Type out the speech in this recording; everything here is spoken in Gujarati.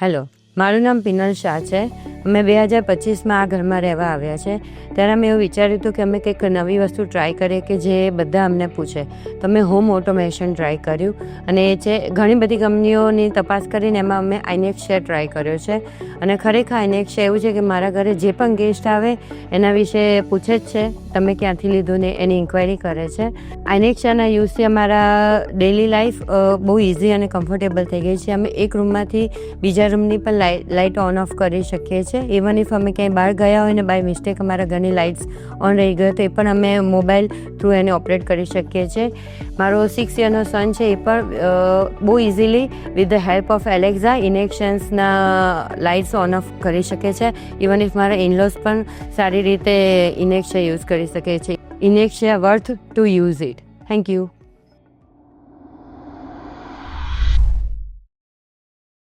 હેલો, મારું નામ પિનલ શાહ છે. અમે 2025માં આ ઘરમાં રહેવા આવ્યા છે. ત્યારે અમે એવું વિચાર્યું હતું કે અમે કંઈક નવી વસ્તુ ટ્રાય કરીએ કે જે બધા અમને પૂછે. તો અમે હોમ ઓટોમેશન ટ્રાય કર્યું અને એ છે ઘણી બધી કંપનીઓની તપાસ કરીને એમાં અમે આઇનેક્સ ટ્રાય કર્યો છે. અને ખરેખર આઇનેક્સ એવું છે કે મારા ઘરે જે પણ ગેસ્ટ આવે એના વિશે પૂછે જ છે, તમે ક્યાંથી લીધું ને એની ઇન્ક્વાયરી કરે છે. આઇનેક્સના યુઝથી અમારા ડેલી લાઈફ બહુ ઇઝી અને કમ્ફર્ટેબલ થઈ ગઈ છે. અમે એક રૂમમાંથી બીજા રૂમની પણ લાઇટ ઓન ઓફ કરી શકીએ છીએ. ઇવન ઇફ અમે ક્યાંય બહાર ગયા હોય ને બાય મિસ્ટેક અમારા ઘરની લાઇટ્સ ઓન રહી ગયો તો એ પણ અમે મોબાઈલ થ્રુ એને ઓપરેટ કરી શકીએ છીએ. મારો 6 યરનો સન છે, એ પણ બહુ easily with the help of Alexa ઇનેક્શન્સના લાઇટ્સ ઓન ઓફ કરી શકે છે. ઇવન ઇફ મારા ઇનલોઝ પણ સારી રીતે ઇનેક્શા યુઝ કરી શકે છે. ઇનેક્શા worth to use it. Thank you.